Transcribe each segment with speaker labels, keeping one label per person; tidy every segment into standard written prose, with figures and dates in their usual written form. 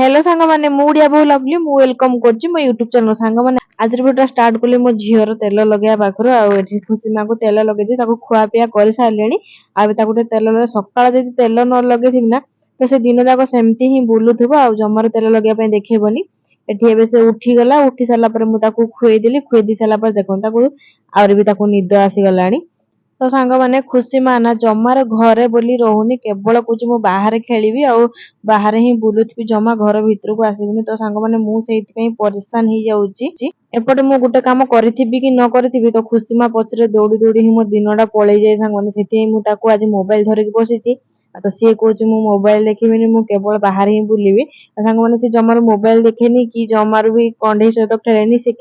Speaker 1: Hello सांग माने मुड़िया बहु लवली मु वेलकम करछि मो यूट्यूब चैनल सांग माने आज वीडियो स्टार्ट कले मो झियर तेल लगेया पाखरो आ एठी खुशी मा को तेल लगे दी ताको खुआ पिया कर सारलेनी आ ताको तेल लगे सकाळ जदी तेल न लगे थिबी ना तो से दिन जाक सेमती ही बुलुथबो आ जमर तेल लगे पय देखेबनी एठी एबे से उठी गला उठी साला पर मु ताको खुएई देली खुएई दी साला पर देखन ताको आउरी भी ताको निद आसी गलानी तो सांग माने खुशी माना जमार घरे बोली रहूनी केवल कुछ मु बाहर खेलिबी आ बाहर ही बुलुथबी जमा घर भीतर को आसीबिनी तो सांग माने मु सेहित पई परेशान ही जाउची एपटे मु गुटे काम करिथिबी कि न करिथिबी तो खुशी मा पछरे दौड़ी दौड़ी ही मो दिनडा पळेई जाय सांग माने सेति मु ताको आज मोबाइल धरि के बसिची तो सी कहूची मु मोबाइल देखिबिनी मु केवल बाहर ही बुलिबी सांग माने से जमार मोबाइल देखेनी कि जमार भी कंढे सहित खेलेनी से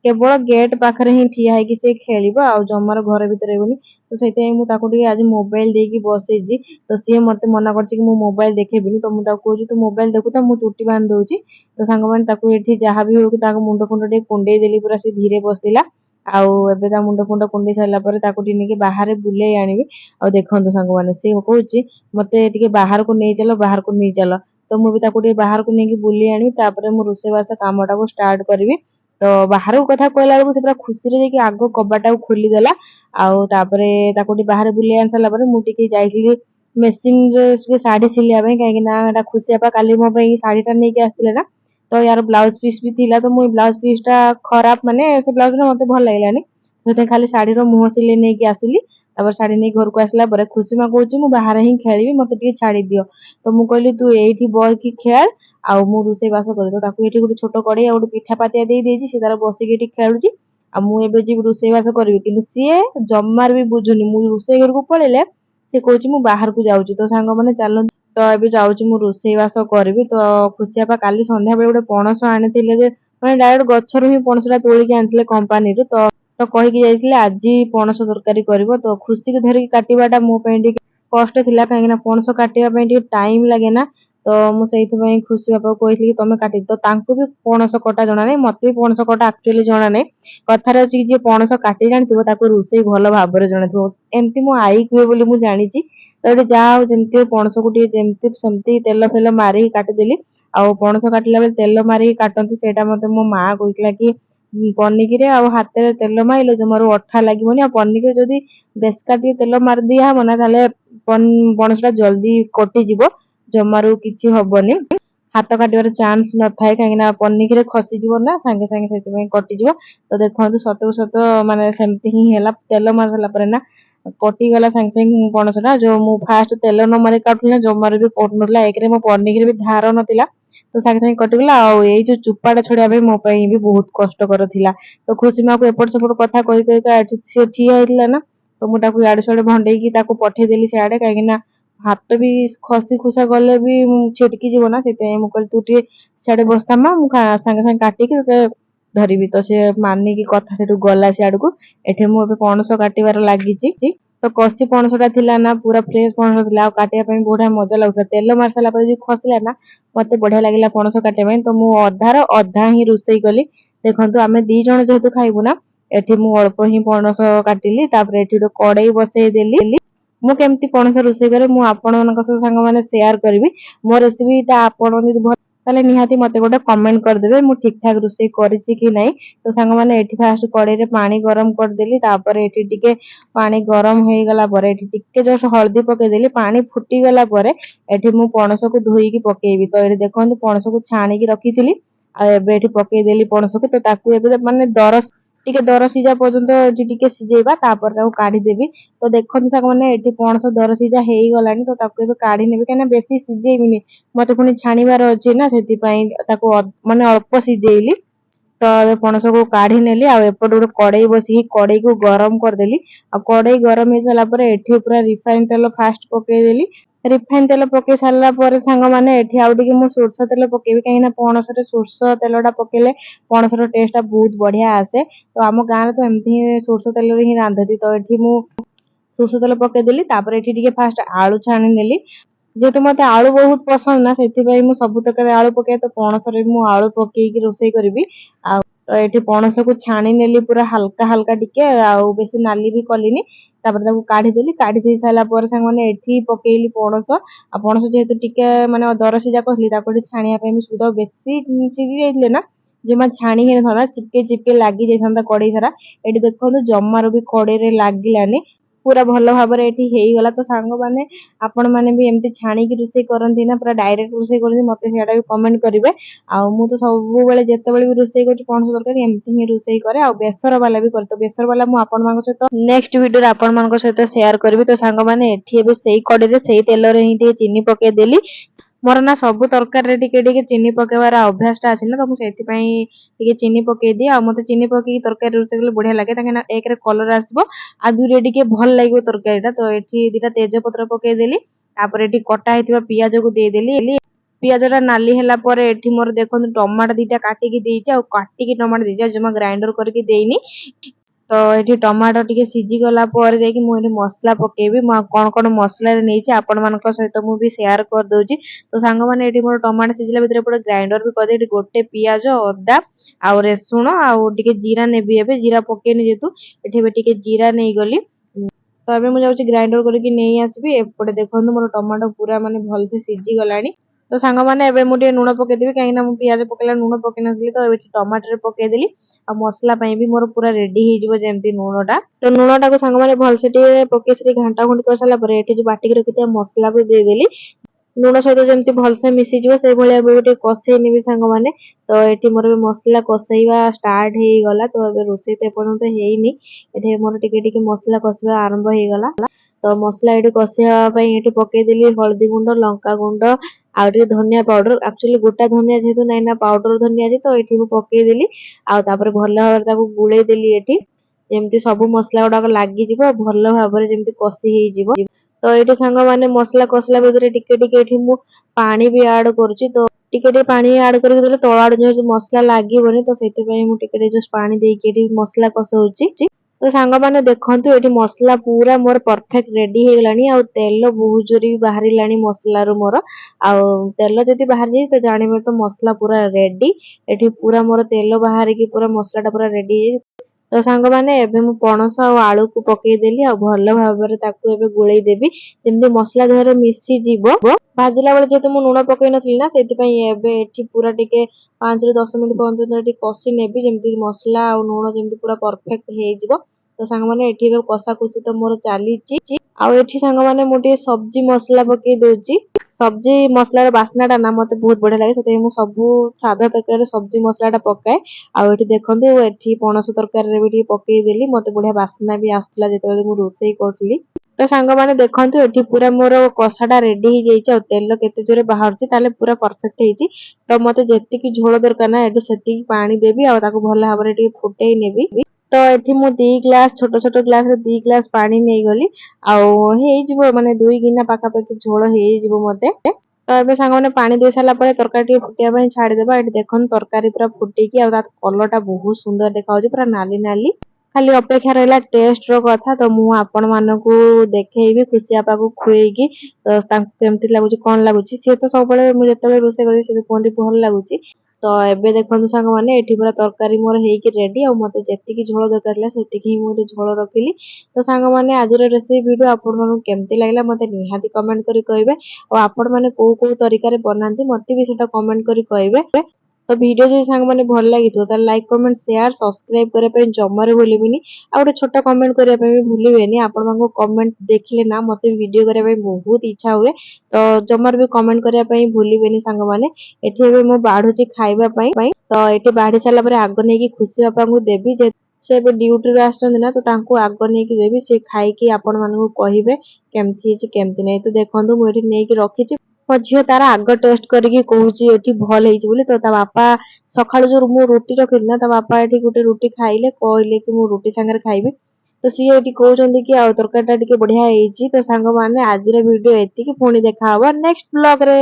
Speaker 1: केवल गेट पाखरे ही ठिया है कि से खेलिबो आ जमार घर भीतर रहबनी तो सेति मु ताको टिके आज मोबाइल देकी बसेजी तो सी मते मना करछि कि मु मोबाइल देखेबिनी तो मु ताको कहूची तू मोबाइल देखु त मु चुट्टी बांध दउची तो सांग माने ताको एठी जहा भी हो कि ताको मुंड फुंड टे कुंडे देली पूरा से धीरे बसतिला आउ एबे ता मुंड फुंड कुंडे साइला पर ताको टिने के बाहर बुले आनिबी आ देखंतु सांग माने से कहूची मते टिके बाहर को नै चलो बाहर को नै चलो तो मु भी ताको टिके बाहर को नै कि बुली आनिबी तापर मु रोसे बासा कामटा को स्टार्ट करबी तो बाहर को कथा कहला बेलको से पूरा खुशी रे जे आगो कबाटा खोली देला आउ तापरे ताकोटी बाहर बुले आन साला पर मु टिके जाइली मेसिन रे साड़ी सिलिया पे काहे कि ना एटा खुशी आपा काली मो पे साड़ी ता नै के आस्तिले ना तो यार ब्लाउज पीस भी थिला तो मु ब्लाउज पीस टा खराब माने से ब्लाउज ना मते भल लागलानी जते खाली साड़ी रो मुह सिले नै के आसिली तापर साड़ी नै घर को आसला पर खुशी मा कहूची मु बाहर ही खेलिबी मते टिके छाड़ी दियो तो मु कहली तू एठी बय की खेल आ मु रुसे बास कर तो ताकू एठी गुटे छोटो कड़े आ गुटे पिठा पातिया देई देजी से तार बसी के एठी खेलुची आ मु एबे जी रुसे बास करबी किंतु सिए जम्मार भी बुझुनी मु रुसे घर को पळेले से कहूची मु बाहर को जाउची तो सांग माने चलन तो एबे जाउची मु रुसे बास करबी तो खुशियापा काली संध्या बेले गुटे पणस आनिथिले जे माने डायरेक्ट गछरु ही पणसला तोली के आनथिले कंपनी रु तो कहि कि जाइथिले आजी पणस तरकारी करबो तो खुशी के धरि काटिबाटा मो पे कष्ट थिला काहे ना पणस काटिबा पे टाइम लागे ना तो मु सेहित पई खुशी बापा कहइथि कि तमे काटि तो तांको भी पणस कटा जणा नै मते पणस कटा एक्चुअली जणा नै कथार अछि जे पणस काटि जानिथिबो ताको रुसेई भलो भाबरे जणाथिबो एम्ति मो आई कुए बोली मु जानिची तो एटे जा हो जेमति पणस गुटी जेमति सेमति तेल फेल मारी काटि देली आ पणस काटिला बेले तेल मारी काटंती सेटा मते मो मा कहितला कि पन्निकी रे आ हाथे तेल माइले जमारो अठा लागिबोनी आ पन्निकी जदी बेसकाटी तेल मार दिया हबना ताले पणसटा जल्दी कटि जिवो जमारो किछि हबनी हाथ काटिबार चांस न थाए काहेना पन्निकी रे खसी जिवो ना संगे संगे सेति में कटि जिवो तो देखंतु सतो सतो माने सेमति ही हेला तेल मारला पर ना कटि गला संगे संगे पणसटा जो मु फास्ट तेल न मारे काटुला जमारो भी पटनला एकरे मो पन्निकी रे भी धार नथिला तो संगे संगे कटि गला आ एई जो चुपाटा छडा बे मो पई भी बहुत कष्ट कर थिला तो खुशी मा को एपट सेपट कथा कहि कहि का से ठिया हितला ना तो मु ताको याड सडे भंडे की ताको पठे देली से आडे काहे ना हाथ भी खसी खुसा गले भी छिटकी जीव ना सेते मु कहली तू टे साडे बस्ता मा मु संगे संगे काटी के ते धरिबी तो से मानी की कथा सेटु गला से आडको एठे मु बे पणस काटिबार लागिची तो कसी पणसटा थिला ना पूरा फ्रेश पणस थिला काटिया पई बोढा मजा लागुता तेल मार साला पर जे खसला ना मते बढ़िया लागिला पणस काटे पई तो मु अधा ही रुसई कली देखंतु आमे दी जण जेतु खाइबु ना एठी मु अल्प ही पणस काटिली तापर एठी तो कड़ाई बसई देली मु केमती पणस रोषे करे मु आपण मानक संग माने शेयर करबी मो रेसिपी ता आपण जदि भल ताले निहाती मते गोटे कमेंट कर देबे मु ठीक ठाक रोषे करिछि कि नै तो संग माने एठी फास्ट कड़ाई रे पानी गरम कर देली तापर एठी टिके पानी गरम हे गला परे एठी टिके जस्ट हल्दी पके देली पानी फुटी गला परे एठी मु पणस को धोई की पकेबी तो एठी देखंतु पणस को छाणी की रखिथिली आ एबे एठी पके देली पणस को तो ताकू एबे माने दर सिजा पर्यंत एठी टिके सिजेबा तापर ताकू काढी देबी तो देखंतु साक माने एठी पणस दर सिजा हेई गलानी तो ताकू एबे काढी नेबी काना बेसी सिजेइबिनी मते पुनी छाणीबार अछि ना सेति पई ताकू माने अल्प सिजेइली तो ए पणस को काढी नेली आ एपट गोटे कड़ाई बसी कड़ाई को गरम कर देली आ कड़ाई गरम हे साला पर एठी पूरा रिफाइन तेल फास्ट पके देली रिफाइन तेल पके सारला पर सांग माने एठी आउ टिके मु सोरस तेल पकेबी काहे ना पणस रे सोरस तेलटा पकेले पणस रो टेस्ट टा बहुत बढ़िया आसे तो आम गां रे तो एमथि सोरस तेल रे ही रांधती तो एठी मु सोरस तेल पके देली तापर एठी टिके फास्ट आलू छाणी नेली जेतु मते आलू बहुत पसंद ना सेति पई मु सब तक आलू पके तो पणस रे मु आलू पके की रोसई करबी आ तो एठी पणस को छाणी नेली पूरा हल्का हल्का टिके आ बेसी नाली भी कलिनी तापर ताको काढी देली काढी देई साला पर संग माने एठी पकेइली पणस आ पणस जेहेतु टिके माने दर सिजा कहली ताको छाणिया पे भी सुविधा बेसी सिझी जाइले ना जेमा छाणी हे था चिपके चिपके लागी जाइथा कड़े सारा एटी देखो जमार भी कड़े रे लागिलानी पूरा भल भाव एठी हेगला तो सांग माने आपण माने भी एमती छाणी की रोषे करंती ना पूरा डायरेक्ट रोषे करंती मते सेटा भी कमेंट करिवे आ मु तो सब बेले जेते बेले भी रोषे करछि पणस तरकारी एमती ही रोषे करे आ बेसर वाला भी करे तो बेसर वाला मु आपण मानक सहित नेक्स्ट वीडियो रे आपण मानक सहित शेयर करबी तो सांग माने एठी एबे सेही कड़ी रे सेही तेल रे ही टे चीनी पके देली मोर ना सब तरकारी रे टिके टिके चीनी पकेवार अभ्यास टा अछि ना तो मु सेति पई टिके चीनी पके दिए आ मते चीनी पके तरकारी रोषे कले बढ़िया लागे ताके ना एक रे कलर आसीबो आ दुई रे टिके भल लागिबो तरकारीटा तो एठी दिटा तेज पत्र पके देली तापर एठी कटा हेतिबा पियाज को दे देली पियाजटा नाली ହେଲା ପରେ ଏଠି ମୋର ଦେଖନ୍ତୁ ଟମାଟो ଦିଟା କାଟିକି ଦେଇଛି ଆଉ କାଟିକି ଟମାଟो ଦେଇଛି ଜମା ଗ୍ରାଇଣ୍ଡର କରିକି ଦେଇନି तो ये टमाटो टिके सीझी गला पर जाकि मु एठी मसला पकेबी मु कोन कोन मसला रे नेछि आपण मानक सहित मु भी शेयर कर दोछि तो सांग माने एठी मोर टमाटो सीझला भितर पड़े ग्राइंडर भी कर दे एठी गोटे पियाज अदा आ रसुण आ टिके जीरा नेबी एबे जीरा पकेनी जेतु एठी बे टिके जीरा नै गली तो एबे मु जाउछि ग्राइंडर करके नै आसबी एपटे देखंतु मोर टमाटो पूरा माने भल से सीझी गलानी तो सांग माने एबे मु टिके लूण पके देबी काहे ना मु पियाज पकेला लूण पके नसली तो एबे टमाटर पके देली आ मसला पई भी मोर पूरा रेडी हे जिवो जेमती लूणटा तो लूणटा को सांग माने भल से टिके पके से घंटा घंटी कर साला पर एठी जो बाटी के रखिते मसला को दे देली लूण सहित जमती भल से मिसी जिवो से भलिया टिके कसे नेबी सांग माने तो एठी मोर मसला कसेइबा स्टार्ट हे गला तो एबे रोसे ते पर्यंत हेइनी एठी मोर टिके टिके मसला कसेबा आरंभ हे गला तो मसला एठी कसेबा पई एठी पके देली हल्दी गुंड लंका गुंड आ धनिया पाउडर एक्चुअली गोटा धनिया जेहेतु नाइ ना पाउडर धनिया जे तो एठी मु पके देली आ तापर भल भाବରେ ताको गुळे देली एठी जेमती सब मसला गुडा लागी जिवो भल भाବରେ जेमती कसी हे जिवो तो एठी सांग माने मसला कसला भितर टिके टिके एठी मु पानी भी ऐड करछि तो टिके टिके पानी ऐड करके देले तळाड जे मसला लागिबोनी तो सेति पई मु टिके जस्ट पानी देके एठी मसला कसौछि तो सांग माने देखंतु एठी मसला पूरा मोर परफेक्ट रेडी हे गलानी आ तेल बहुत जोरी बाहरी लानी मसला रो मोर आ तेल जति बाहर जाई तो जानिबे तो मसला पूरा रेडी एठी पूरा मोर तेल बाहर की पूरा मसलाटा पूरा रेडी तो सांग माने एबे मु पणस आ आलू को पके देली आ भल भाबरे ताकू एबे गुळै देबी जेमती मसला देहरे मिसी जीवो भाजिला बेले जेते मु लूण पकै नथली ना सेति पई एबे एठी पूरा टिके 5 ରୁ 10 मिनिट पर्यंत एठी कसी नेबी जेमती मसला आ लूण जेमती पूरा परफेक्ट हे जिवो तो सांग माने एठी एबे कसा कुसी तो मोर चालीची आ एठी सांग माने मु टिके सब्जी मसला पके दोची सब्जी मसला रे बास्नाटा ना मते बहुत बढ़िया लागे सेते मु सबु सादा तरकारी सब्जी मसलाटा पकाए आ एठी देखंतु एठी पणस तरकारी रे भी टिके पके देली मते बढ़िया बास्ना भी आस्तला जेते मु रोसई करथली तो सांग माने देखंतु एठी पूरा मोर कसाटा रेडी हे जाईची आ तेल केते जोरे बाहरची ताले पूरा परफेक्ट हेची तो मते जेति की झोल दरकार ना एठी सेति पानी देबी आ ताको भल भाबरे टिके फुटेई नेबी तो एठी मु 2 ग्लास छोटो छोटो ग्लास रे 2 ग्लास पानी नै गली आ हे जिवो माने 2 गिना पाका पाकी झोल हे जिवो मते तो एबे सांग माने पानी दे साला परे तरकारी फुटिया पई छाडी देबा एठी देखन तरकारी पूरा फुटी की आ तात कलरटा बहुत सुंदर देखा होची पूरा नाली नाली खाली अपेक्षा रहला टेस्ट रो कथा तो मु आपण मानकू देखेइबी खुशी आपा को खुएगी तो तांको केमती लागुची कोन लागुची से तो सब बेले मु जतबे रोसे करी से कोंदी भल लागुची तो एबे देखंतु सांग माने एठी पूरा तरकारी मोर हेकी रेडी आ मते जेति की झोल दरकारला सेति की मु झोल रखिली तो सांग माने आज रो रेसिपी वीडियो आपण मानू केमती लागला मते निहाती कमेंट करी कहबे और आपण माने को को तरीका रे बनांती मते भी सेटा कमेंट करी कहबे तो वीडियो जे सांग माने भल लागि तो त लाइक कमेंट शेयर सब्सक्राइब करे पे जम्मारे भूलिबिनी आ गोटे छोटा कमेंट करे पे भी भूलिबेनी आपण मानको कमेंट देखले ना मते वीडियो करे पे बहुत इच्छा हुए तो जम्मार भी कमेंट करे पे भूलिबेनी सांग माने एठी भी मु बाढुची खाइबा पई तो एठी बाढी साला परे आगो नै की खुशी बापा को देबी जे से बे ड्यूटी रे आछन ना तो तांको आगो नै की देबी से खाई की आपण मानको कहिबे केमथि छि केमथि नै तो देखंतु मु एठी नै की रखिछि मो झियो तार आग टेस्ट करके कहूची एठी भल हेछि बोली तो ता बापा सखाळु जो मु रोटी रखिल ना ता बापा एठी गुटे रोटी खाइले कहले कि मु रोटी संगे खाइबे तो सी एठी कहउचंदी कि आ तरकारीटा टिके बढ़िया हेछि तो सांग माने आज रे वीडियो एति कि पुणी देखा हबो नेक्स्ट ब्लॉग रे।